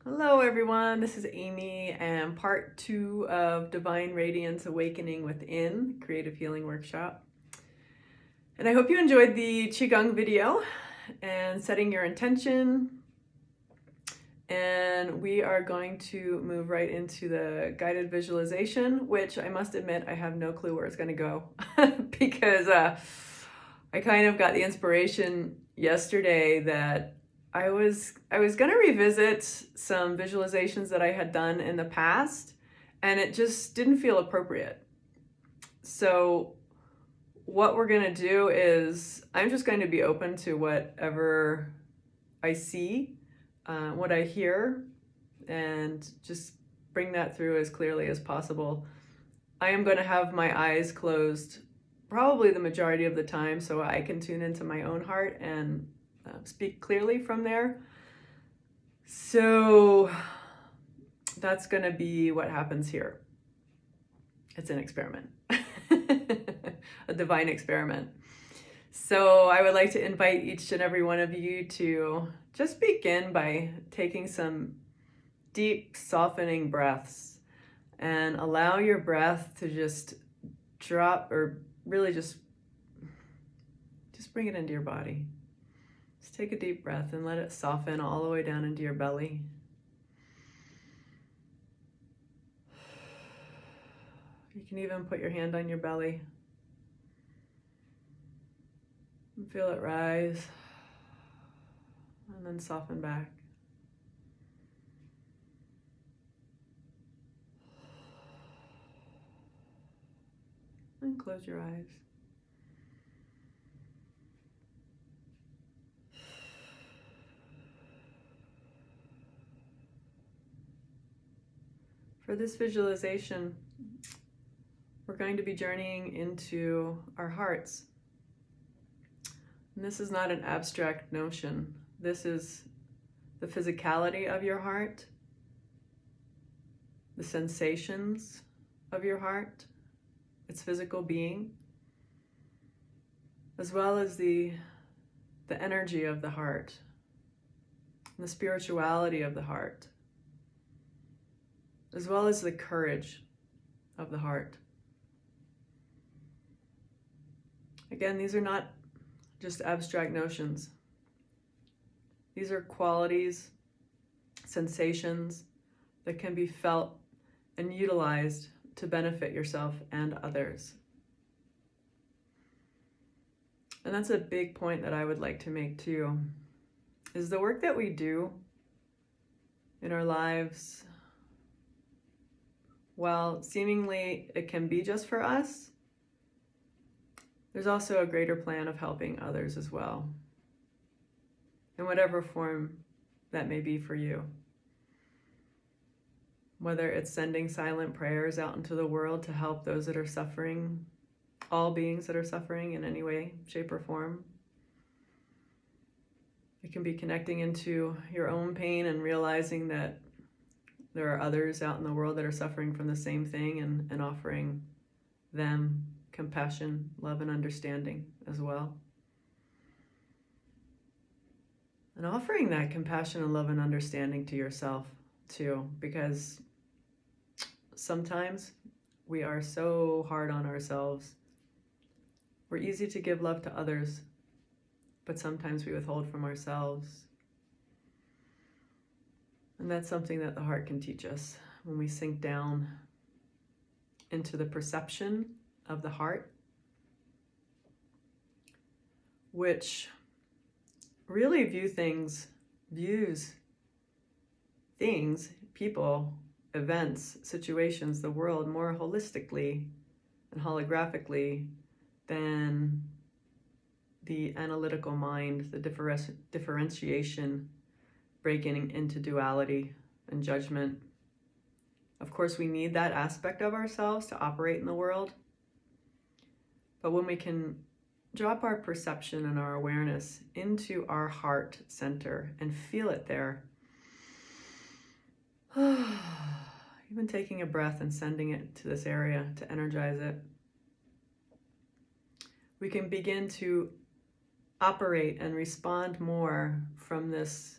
Hello everyone, this is Amy and part 2 of Divine Radiance Awakening Within Creative Healing Workshop. And I hope you enjoyed the Qigong video and setting your intention. And we are going to move right into the guided visualization, which I must admit I have no clue where it's going to go because I kind of got the inspiration yesterday that I was going to revisit some visualizations that I had done in the past, and it just didn't feel appropriate. So what we're going to do is I'm just going to be open to whatever I see, what I hear, and just bring that through as clearly as possible. I am going to have my eyes closed probably the majority of the time so I can tune into my own heart and speak clearly from there. So that's going to be what happens here. It's an experiment, a divine experiment. So I would like to invite each and every one of you to just begin by taking some deep, softening breaths and allow your breath to just drop, or really just bring it into your body. Just take a deep breath and let it soften all the way down into your belly. You can even put your hand on your belly and feel it rise and then soften back. And close your eyes. For this visualization, we're going to be journeying into our hearts. And this is not an abstract notion. This is the physicality of your heart, the sensations of your heart, its physical being, as well as the energy of the heart, and the spirituality of the heart, as well as the courage of the heart. Again, these are not just abstract notions. These are qualities, sensations that can be felt and utilized to benefit yourself and others. And that's a big point that I would like to make too, is the work that we do in our lives, while seemingly it can be just for us, there's also a greater plan of helping others as well, in whatever form that may be for you. Whether it's sending silent prayers out into the world to help those that are suffering, all beings that are suffering in any way, shape, or form. It can be connecting into your own pain and realizing that there are others out in the world that are suffering from the same thing, and offering them compassion, love, and understanding as well. And offering that compassion and love and understanding to yourself too, because sometimes we are so hard on ourselves. We're easy to give love to others, but sometimes we withhold from ourselves. And that's something that the heart can teach us when we sink down into the perception of the heart, which really views things, people, events, situations, the world more holistically and holographically than the analytical mind, the differentiation, breaking into duality and judgment. Of course, we need that aspect of ourselves to operate in the world. But when we can drop our perception and our awareness into our heart center and feel it there, even taking a breath and sending it to this area to energize it, we can begin to operate and respond more from this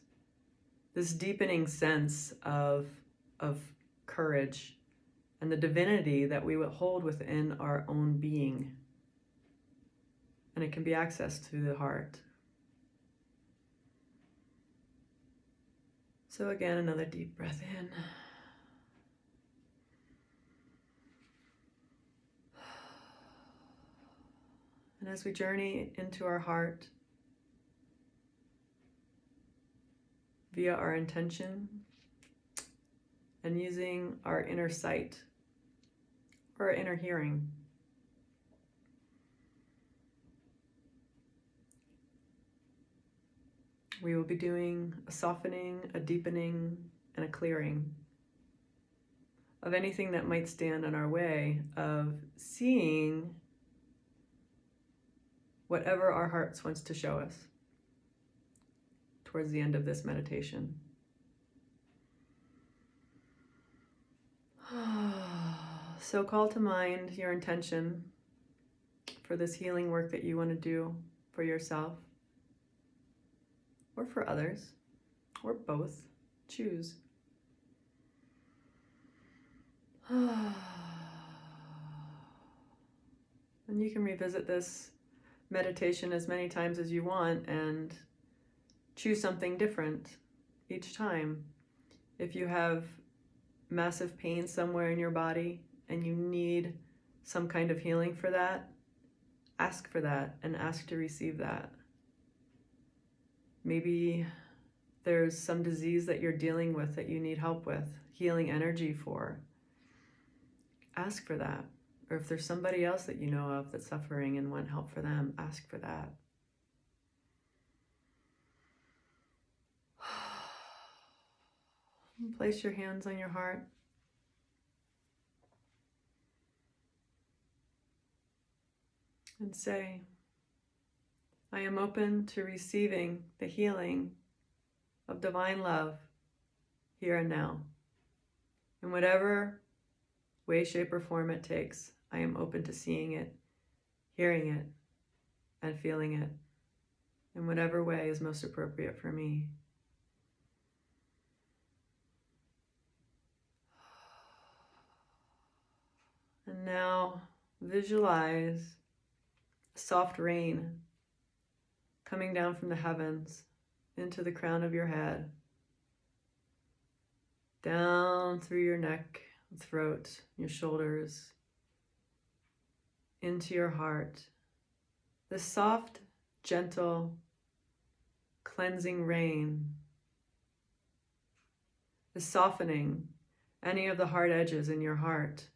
this deepening sense of courage and the divinity that we hold within our own being. And it can be accessed through the heart. So again, another deep breath in. And as we journey into our heart via our intention and using our inner sight or our inner hearing, we will be doing a softening, a deepening, and a clearing of anything that might stand in our way of seeing whatever our hearts wants to show us towards the end of this meditation. So call to mind your intention for this healing work that you want to do for yourself or for others, or both. Choose. And you can revisit this meditation as many times as you want and choose something different each time. If you have massive pain somewhere in your body and you need some kind of healing for that, ask for that and ask to receive that. Maybe there's some disease that you're dealing with that you need help with, healing energy for. Ask for that. Or if there's somebody else that you know of that's suffering and want help for them, ask for that. Place your hands on your heart. And say, I am open to receiving the healing of divine love here and now. In whatever way, shape, or form it takes, I am open to seeing it, hearing it, and feeling it in whatever way is most appropriate for me. And now visualize soft rain coming down from the heavens into the crown of your head, down through your neck, throat, your shoulders, into your heart. This soft, gentle, cleansing rain is softening any of the hard edges in your heart.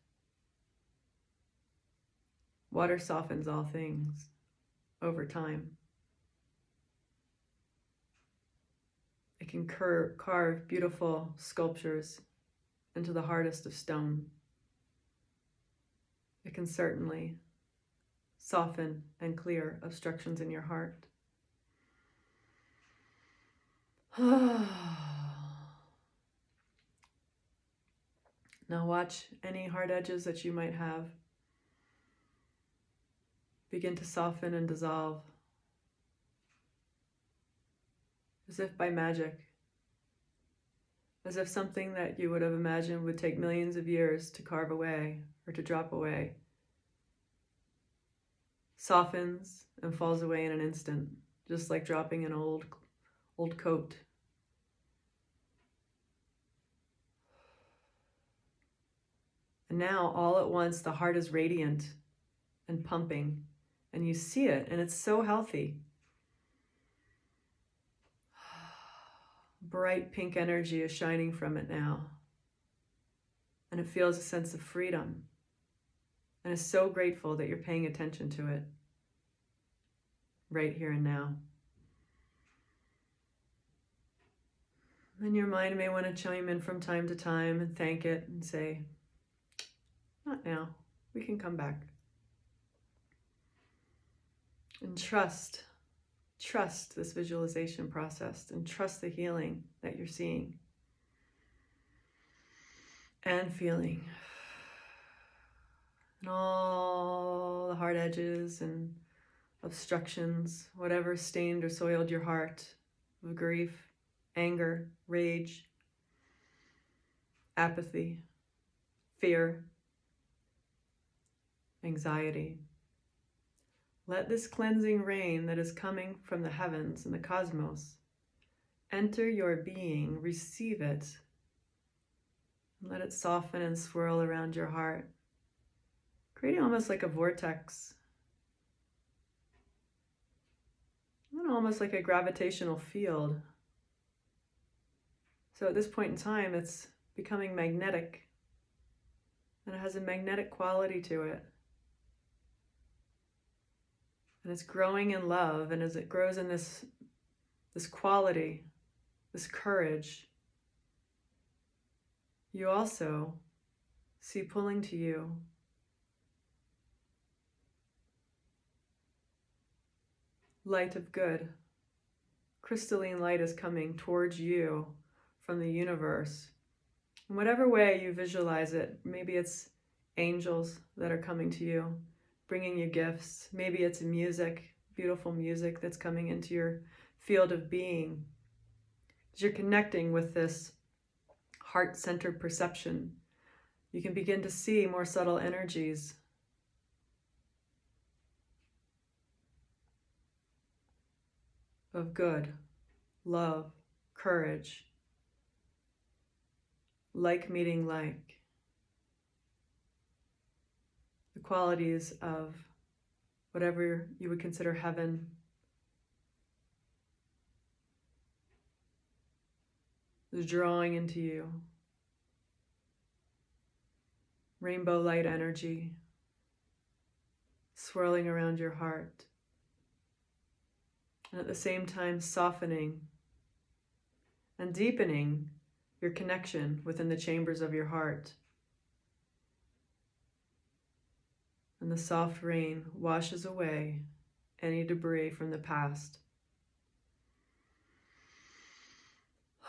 Water softens all things over time. It can carve beautiful sculptures into the hardest of stone. It can certainly soften and clear obstructions in your heart. Now watch any hard edges that you might have begin to soften and dissolve, as if by magic, as if something that you would have imagined would take millions of years to carve away or to drop away softens and falls away in an instant, just like dropping an old coat. And now, all at once, the heart is radiant and pumping, and you see it, and it's so healthy. Bright pink energy is shining from it now, and it feels a sense of freedom, and is so grateful that you're paying attention to it right here and now. And your mind may want to chime in from time to time and thank it and say, not now, we can come back. And trust this visualization process, and trust the healing that you're seeing and feeling. And all the hard edges and obstructions, whatever stained or soiled your heart of grief, anger, rage, apathy, fear, anxiety. Let this cleansing rain that is coming from the heavens and the cosmos enter your being, receive it, and let it soften and swirl around your heart, creating almost like a vortex, and almost like a gravitational field. So at this point in time, it's becoming magnetic, and it has a magnetic quality to it. And it's growing in love, and as it grows in this quality, this courage, you also see pulling to you light of good. Crystalline light is coming towards you from the universe. In whatever way you visualize it, maybe it's angels that are coming to you, bringing you gifts. Maybe it's music, beautiful music that's coming into your field of being. As you're connecting with this heart-centered perception, you can begin to see more subtle energies. Of good, love, courage, like meeting like. The qualities of whatever you would consider heaven. Is drawing into you. Rainbow light energy swirling around your heart. And at the same time softening and deepening your connection within the chambers of your heart. And the soft rain washes away any debris from the past.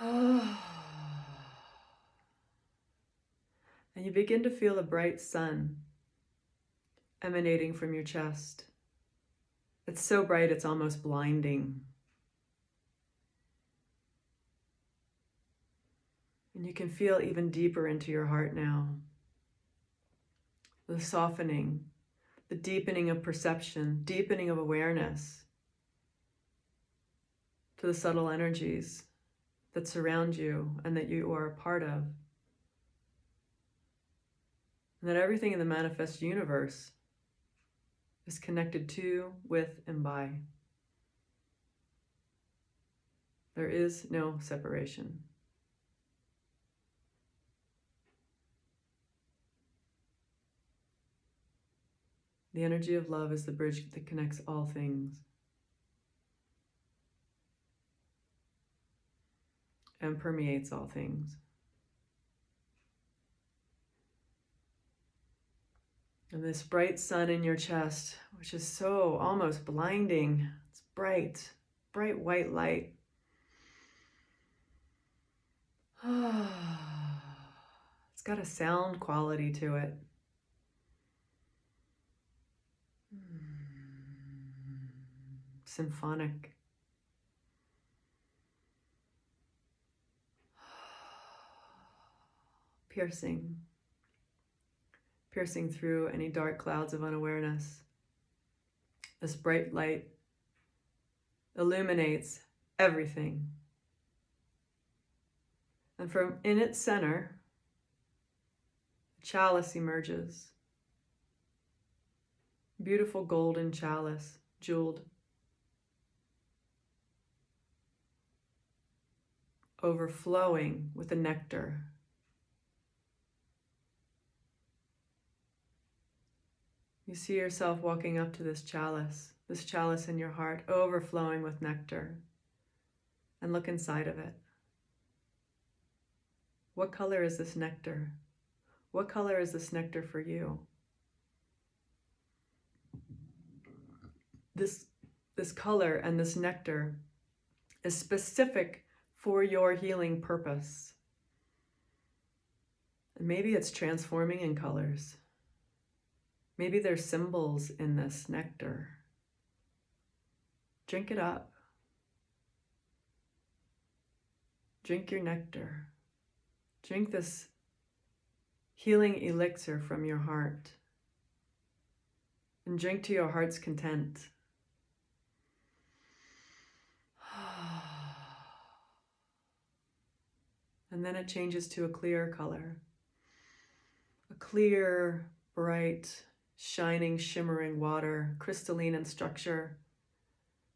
And you begin to feel a bright sun emanating from your chest. It's so bright it's almost blinding. And you can feel even deeper into your heart now. The softening, the deepening of perception, deepening of awareness to the subtle energies that surround you and that you are a part of. And that everything in the manifest universe is connected to, with, and by. There is no separation. The energy of love is the bridge that connects all things. And permeates all things. And this bright sun in your chest, which is so almost blinding, it's bright, bright white light. It's got a sound quality to it. Symphonic. Piercing through any dark clouds of unawareness. This bright light illuminates everything. And from in its center, a chalice emerges. Beautiful golden chalice, jeweled. Overflowing with the nectar. You see yourself walking up to this chalice in your heart, overflowing with nectar. And look inside of it. What color is this nectar? What color is this nectar for you? This color and this nectar is specific for your healing purpose. And maybe it's transforming in colors. Maybe there's symbols in this nectar. Drink it up. Drink your nectar. Drink this healing elixir from your heart. And drink to your heart's content. And then it changes to a clear color. A clear, bright, shining, shimmering water, crystalline in structure,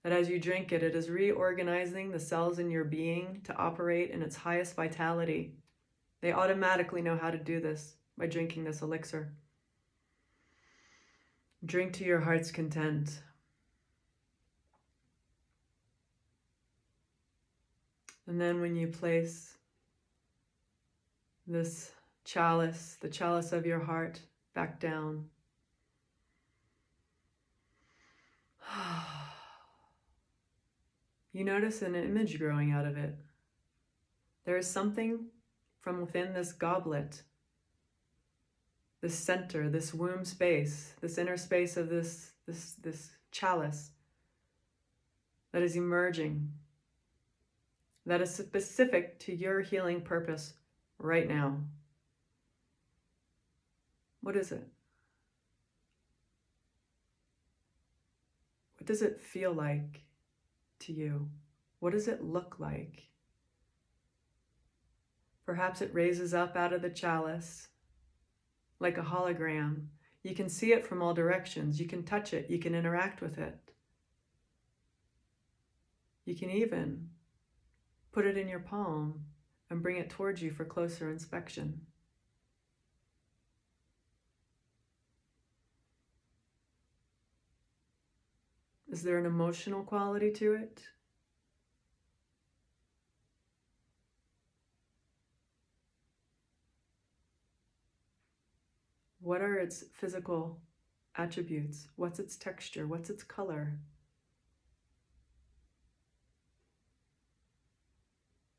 that as you drink it, it is reorganizing the cells in your being to operate in its highest vitality. They automatically know how to do this by drinking this elixir. Drink to your heart's content. And then when you place this chalice, the chalice of your heart, back down, you notice an image growing out of it. There is something from within this goblet, this center, this womb space, this inner space of this chalice that is emerging, that is specific to your healing purpose right now. What is it? What does it feel like to you? What does it look like? Perhaps it raises up out of the chalice like a hologram. You can see it from all directions. You can touch it. You can interact with it. You can even put it in your palm and bring it towards you for closer inspection. Is there an emotional quality to it? What are its physical attributes? What's its texture? What's its color?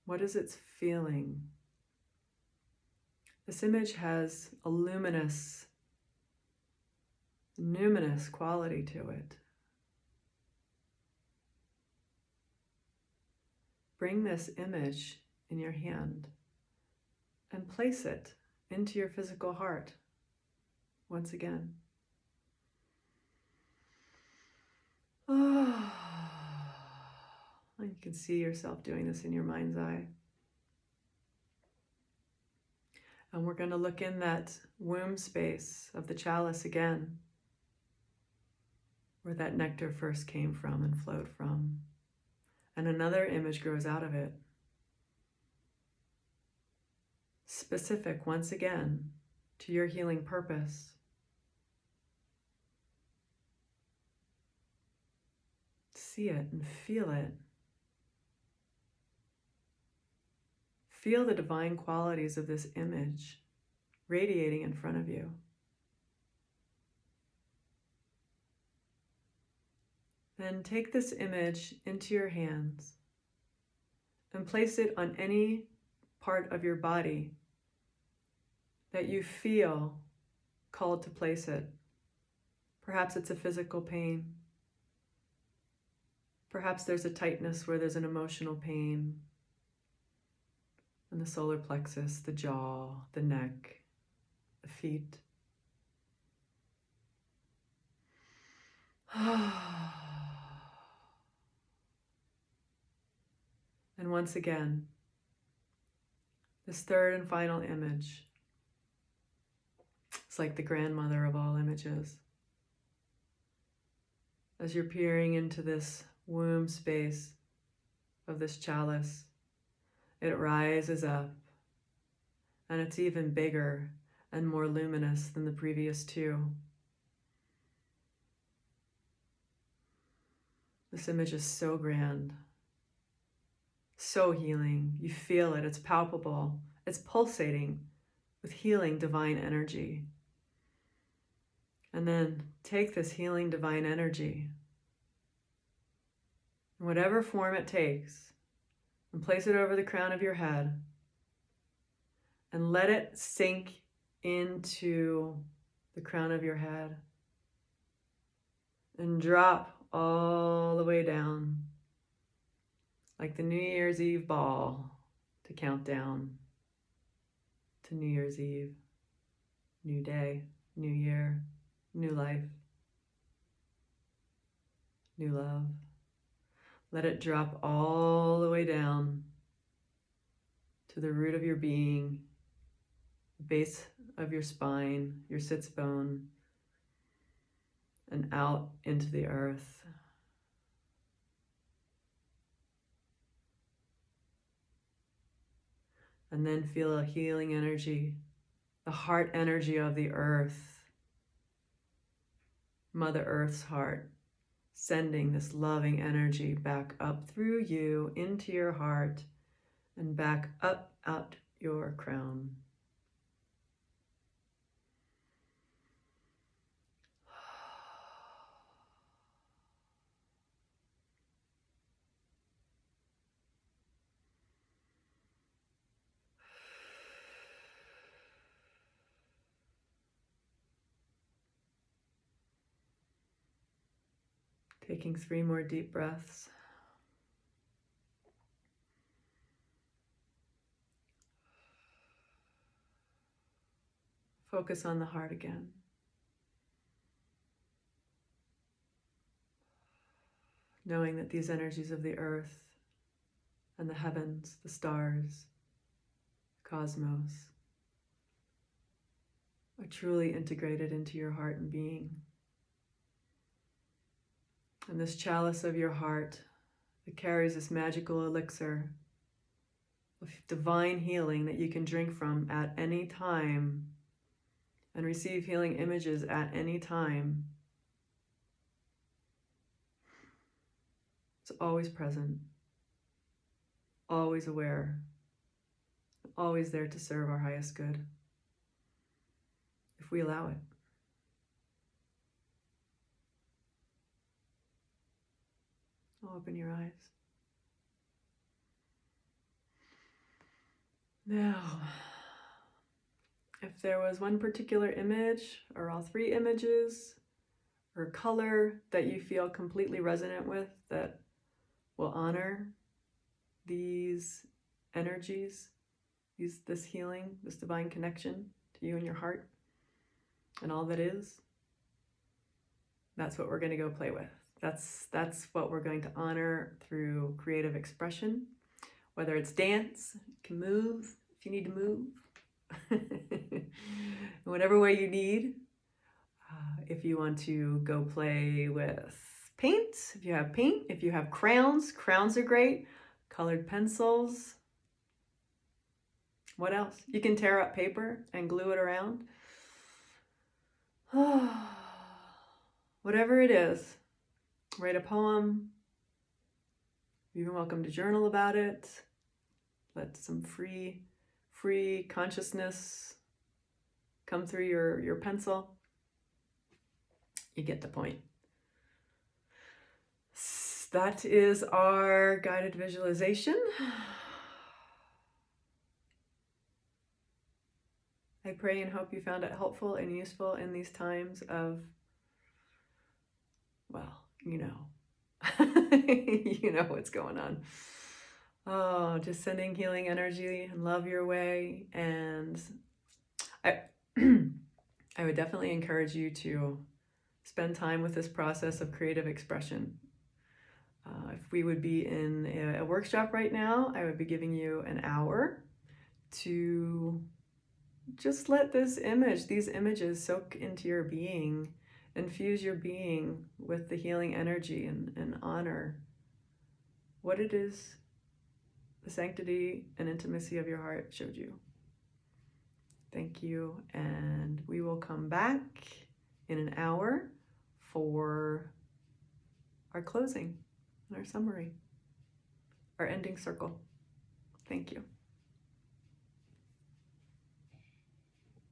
What is its feeling? This image has a luminous quality to it. Bring this image in your hand and place it into your physical heart once again. And you can see yourself doing this in your mind's eye. And we're going to look in that womb space of the chalice again, where that nectar first came from and flowed from. And another image grows out of it. Specific, once again, to your healing purpose. See it and feel it. Feel the divine qualities of this image radiating in front of you. Then take this image into your hands and place it on any part of your body that you feel called to place it. Perhaps it's a physical pain. Perhaps there's a tightness where there's an emotional pain. And the solar plexus, the jaw, the neck, the feet. And once again, this third and final image. It's like the grandmother of all images. As you're peering into this womb space of this chalice, it rises up, and it's even bigger and more luminous than the previous two. This image is so grand, so healing. You feel it, it's palpable, it's pulsating with healing divine energy. And then take this healing divine energy, in whatever form it takes, and place it over the crown of your head and let it sink into the crown of your head and drop all the way down like the New Year's Eve ball to count down to New Year's Eve, new day, new year, new life, new love. Let it drop all the way down to the root of your being, base of your spine, your sits bone, and out into the earth. And then feel a healing energy, the heart energy of the earth, Mother Earth's heart, sending this loving energy back up through you into your heart and back up out your crown. Taking 3 more deep breaths. Focus on the heart again. Knowing that these energies of the earth and the heavens, the stars, cosmos, are truly integrated into your heart and being. And this chalice of your heart that carries this magical elixir of divine healing that you can drink from at any time and receive healing images at any time. It's always present, always aware, always there to serve our highest good, if we allow it. Open your eyes. Now, if there was one particular image, or all 3 images, or color that you feel completely resonant with that will honor these energies, this healing, this divine connection to you and your heart and all that is, that's what we're going to go play with. That's what we're going to honor through creative expression. Whether it's dance, you can move if you need to move. Whatever way you need. If you want to go play with paint, if you have paint, if you have crayons are great. Colored pencils. What else? You can tear up paper and glue it around. Whatever it is. Write a poem. You're even welcome to journal about it. Let some free consciousness come through your pencil. You get the point. That is our guided visualization. I pray and hope you found it helpful and useful in these times of, well, you know what's going on. Oh, just sending healing energy and love your way. And I would definitely encourage you to spend time with this process of creative expression. If we would be in a workshop right now, I would be giving you an hour to just let these images soak into your being, infuse your being with the healing energy and honor what it is the sanctity and intimacy of your heart showed you. Thank you, and we will come back in an hour for our closing, our summary, our ending circle. Thank you.